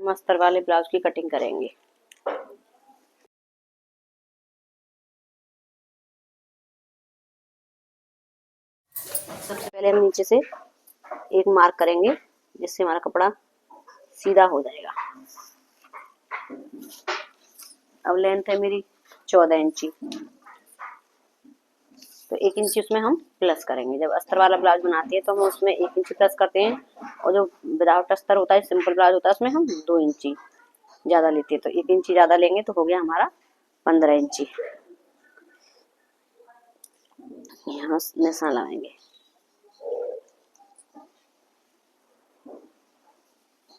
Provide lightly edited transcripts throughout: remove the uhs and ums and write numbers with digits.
हम अस्तर वाले ब्लाउज की कटिंग करेंगे। सबसे पहले हम नीचे से एक मार्क करेंगे जिससे हमारा कपड़ा सीधा हो जाएगा। अब लेंथ है मेरी 14 इंची, तो 1 इंची उसमें हम प्लस करेंगे। जब अस्तर वाला ब्लाउज बनाते हैं तो हम उसमें 1 इंची प्लस करते हैं, और जो विदाउट अस्तर होता है, सिंपल ब्लाउज होता है, उसमें हम 2 इंची ज़्यादा लेते हैं। तो 1 इंची ज़्यादा लेंगे तो हो गया हमारा 15 इंची। यहाँ निशान लगाएंगे,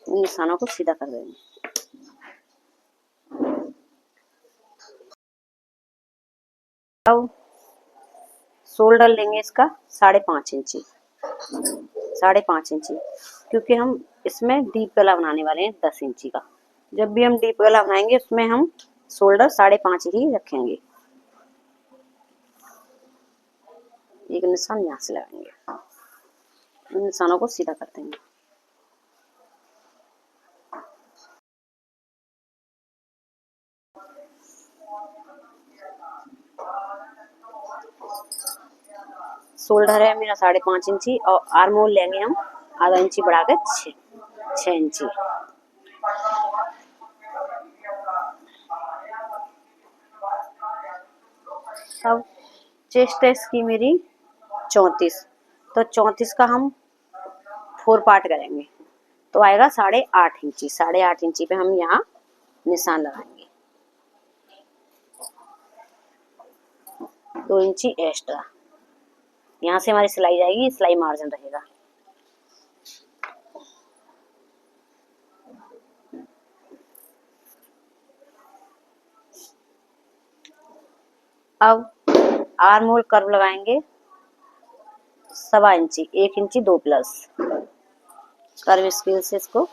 इन निशानों को सीधा कर देंगे। अब शोल्डर लेंगे इसका 5.5 इंची, 5.5 इंची, क्योंकि हम इसमें डीप गला बनाने वाले हैं 10 इंची का। जब भी हम डीप गला बनाएंगे उसमें हम शोल्डर 5.5 ही रखेंगे। एक निशान यहाँ से लगाएंगे, इन निशानों को सीधा कर देंगे। शोल्डर है मेरा 5.5 इंची, और आर्म होल लेंगे हम आधा इंची बढ़ा के 6 इंची। अब चेस्ट है इसकी मेरी 34, तो 34 का हम 4 पार्ट करेंगे, तो आएगा 8.5 इंची। 8.5 इंची पे हम यहाँ निशान लगाएंगे, 2 इंची एक्स्ट्रा। यहाँ से हमारी सिलाई जाएगी, सिलाई मार्जिन रहेगा। अब आर्म होल कर्व लगाएंगे 1.25 इंची, 1 इंची 2 प्लस कर्व स्केल से इसको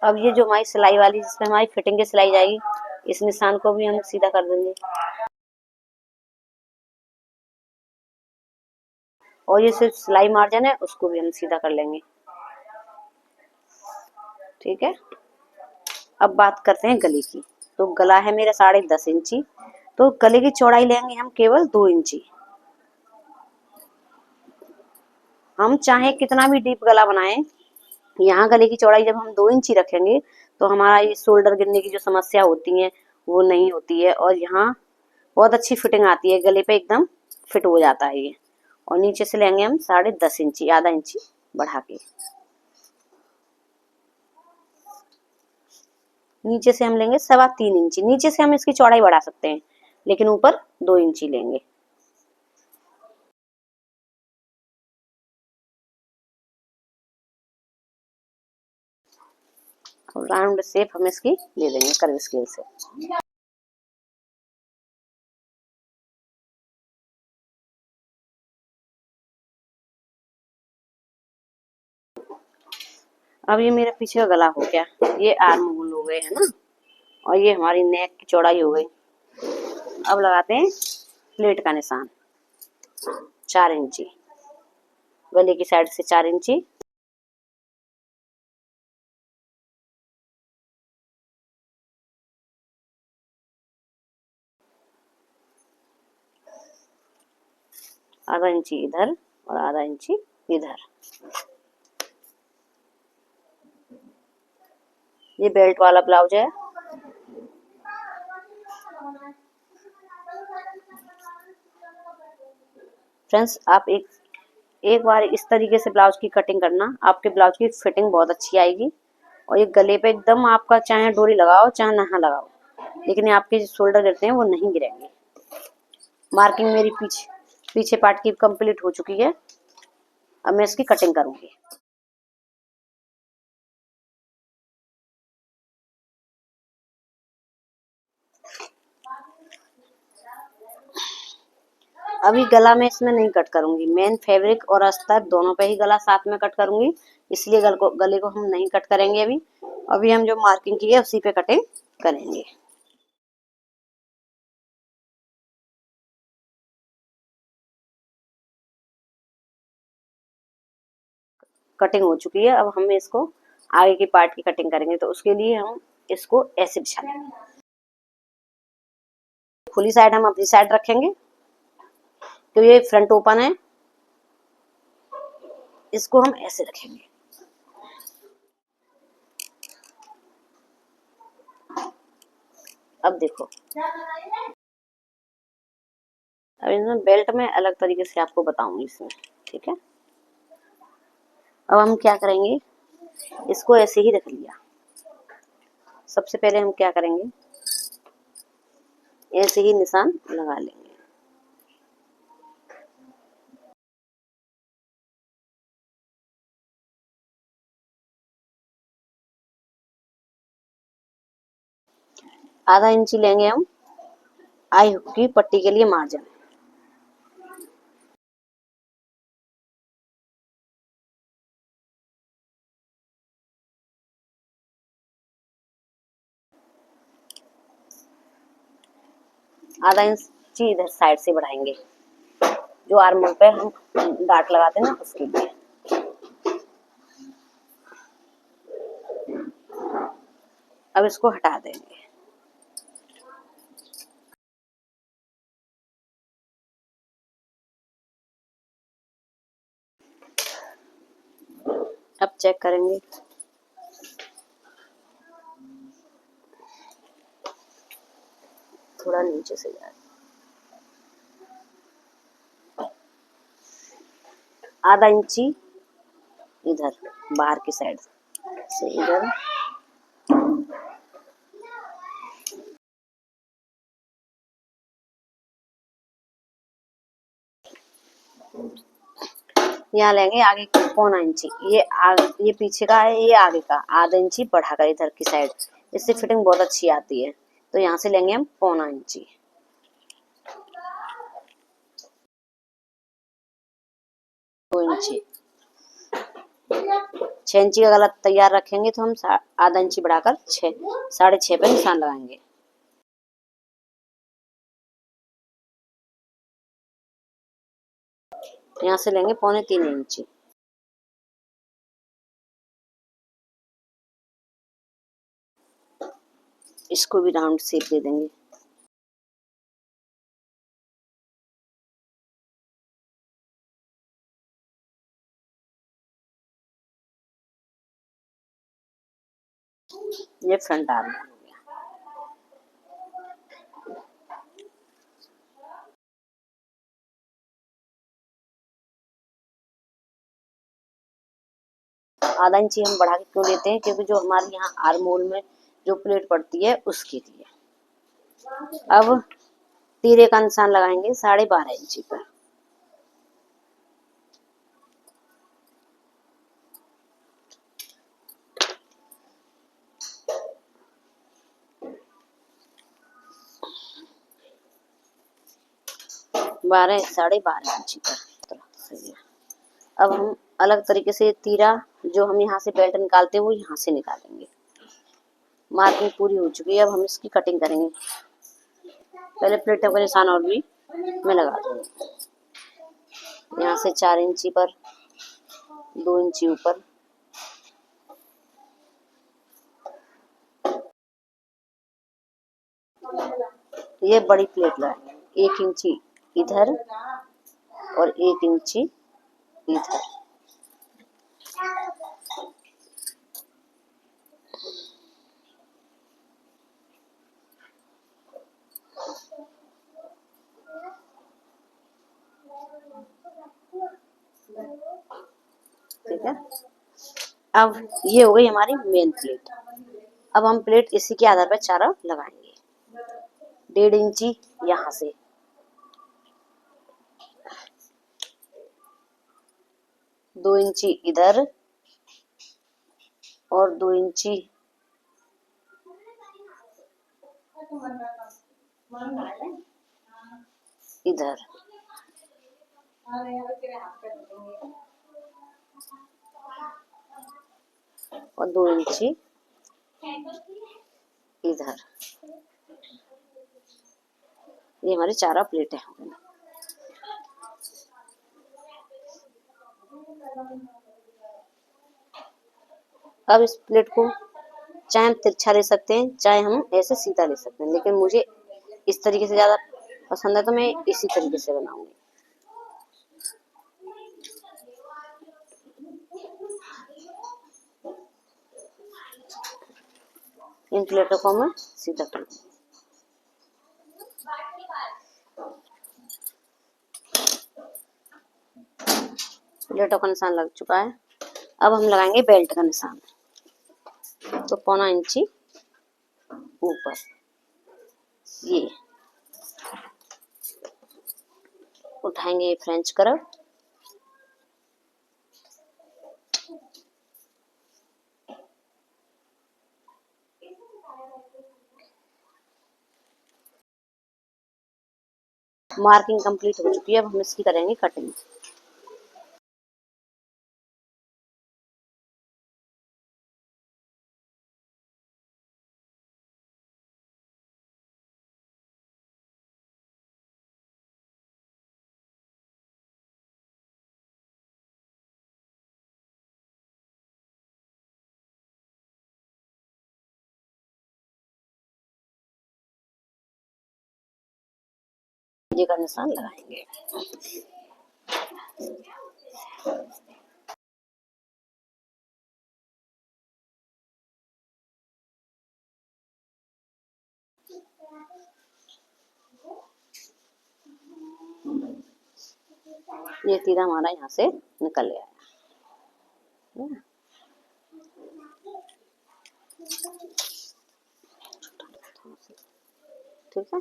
अब ये जो हमारी सिलाई वाली जिसमें हमारी फिटिंग की सिलाई जाएगी, इस निशान को भी हम सीधा कर देंगे, और ये सिर्फ सिलाई मार्जिन है उसको भी हम सीधा कर लेंगे। ठीक है, अब बात करते हैं गले की। तो गला है मेरा 10.5 इंची, तो गले की चौड़ाई लेंगे हम केवल 2 इंची। हम चाहे कितना भी डीप गला बनाएं, यहाँ गले की चौड़ाई जब हम 2 इंची रखेंगे तो हमारा ये शोल्डर गिरने की जो समस्या होती है वो नहीं होती है, और यहाँ बहुत अच्छी फिटिंग आती है, गले पे एकदम फिट हो जाता है ये। और नीचे से लेंगे हम 10.5 इंची, आधा इंची बढ़ा के। नीचे से हम लेंगे 3.25 इंची। नीचे से हम इसकी चौड़ाई बढ़ा सकते हैं, लेकिन ऊपर 2 इंची लेंगे। राउंड शेप हम इसकी ले देंगे कर्व स्केल से। अब ये मेरा पीछे का गला हो गया, ये आर्म होल हो गए है ना, और ये हमारी नेक की चौड़ाई हो गई। अब लगाते हैं प्लेट का निशान 4 इंची, गले की साइड से 4 इंची। आधा इंची इधर और आधा इंची इधर। ये बेल्ट वाला ब्लाउज है। फ्रेंड्स, आप एक बार इस तरीके से ब्लाउज की कटिंग करना, आपके ब्लाउज की फिटिंग बहुत अच्छी आएगी। और ये गले पे एकदम आपका चाहे डोरी लगाओ चाहे ना लगाओ, लेकिन आपके जो शोल्डर गिरते हैं वो नहीं गिरेंगे। मार्किंग मेरी पीछे पार्ट की कंप्लीट हो चुकी है। अब मैं इसकी कटिंग करूंगी। अभी गला में इसमें नहीं कट करूंगी, मेन फैब्रिक और अस्तर दोनों पे ही गला साथ में कट करूंगी, इसलिए गले को हम नहीं कट करेंगे। अभी हम जो मार्किंग की है उसी पे कटिंग करेंगे। कटिंग हो चुकी है। अब हम इसको आगे की पार्ट की कटिंग करेंगे, तो उसके लिए हम इसको ऐसे बिछा लेंगे। खुली साइड हम अपनी साइड रखेंगे, तो ये फ्रंट ओपन है, इसको हम ऐसे रखेंगे। अब देखो, अब इसमें बेल्ट में अलग तरीके से आपको बताऊंगी इसमें, ठीक है। अब हम क्या करेंगे, इसको ऐसे ही रख लिया। सबसे पहले हम क्या करेंगे, ऐसे ही निशान लगा लेंगे। आधा इंची लेंगे हम आई हुक की पट्टी के लिए मार्जिन। आधा इंची इधर साइड से बढ़ाएंगे, जो आर्म पे हम डाट लगाते हैं ना, उसके लिए। अब इसको हटा देंगे। अब चेक करेंगे, थोड़ा नीचे से जा, आधा इंची इधर बाहर की साइड से इधर, यहाँ लेंगे आगे 1.25 इंची। ये पीछे का है, ये आगे का आधा इंची बढ़ाकर इधर की साइड, इससे फिटिंग बहुत अच्छी आती है। तो यहाँ से लेंगे हम 1.25 इंची। 2 इंची, 6 इंची का गला तैयार रखेंगे, तो हम आधा इंची बढ़ाकर 6.5 पे निशान लगाएंगे। यहाँ से लेंगे 2.25 इंची। इसको भी राउंड शेप दे देंगे। ये फ्रंट आर्म हो गया। आधा इंची हम बढ़ा के क्यों लेते हैं, क्योंकि जो हमारे यहाँ आर्म होल में जो प्लेट पड़ती है उसके लिए। अब तीरे का निशान लगाएंगे 12.5 इंची पर। बारह 12.5 इंची पर, तो सही है। अब हम अलग तरीके से तीरा जो हम यहाँ से बेल्ट निकालते हैं वो यहाँ से निकालेंगे। मार्किंग पूरी हो चुकी है, अब हम इसकी कटिंग करेंगे। पहले प्लेटों का निशान और भी मैं लगा दूंगी। यहाँ से 4 इंची पर, 2 इंची ऊपर, ये बड़ी प्लेट लगाएंगे 1 इंची इधर और 1 इंची इधर। ठीक है, अब ये हो गई हमारी मेन प्लेट। अब हम प्लेट इसी के आधार पर चारा लगाएंगे। 1.5 इंची यहाँ से, 2 इंची इधर और 2 इंची इधर, और 2 इंची इधर। ये हमारी चारा प्लेटें हो गई। अब इस प्लेट को चाहे हम तिरछा ले सकते हैं, चाहे हम ऐसे सीधा ले सकते हैं, लेकिन मुझे इस तरीके से ज़्यादा पसंद है तो मैं इसी तरीके से बनाऊंगी। इन प्लेटों को मैं सीधा कर लूँगी। प्लेटों का निशान लग चुका है। अब हम लगाएंगे बेल्ट का निशान। तो 1.25 इंची ऊपर ये उठाएंगे ये फ्रेंच कर्व। मार्किंग कंप्लीट हो चुकी है। अब हम इसकी करेंगे कटिंग। ये का निशान लगाएंगे। ये तीरा हमारा यहाँ से निकल गया है। ठीक है।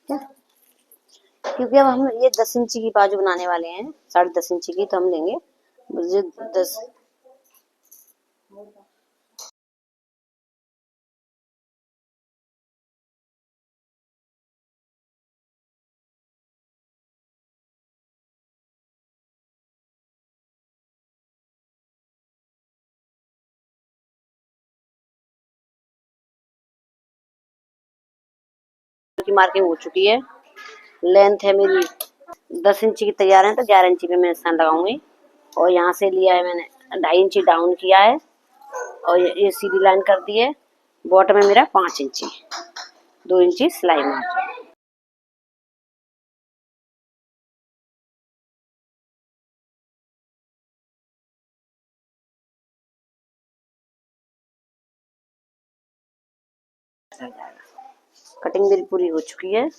ठीक है, क्योंकि अब हम ये 10 इंची की बाजू बनाने वाले हैं, 10.5 इंची की, तो हम लेंगे मुझे 10। की मार्किंग हो चुकी है। लेंथ है मेरी 10 इंची की तैयार है, तो 11 इंची पे मैं निशान लगाऊंगी। और यहाँ से लिया है मैंने 2.5 इंची डाउन किया है और ये सीधी लाइन कर दी है। बॉटम में मेरा 5 इंची, 2 इंची सिलाई मार। कटिंग मेरी पूरी हो चुकी है।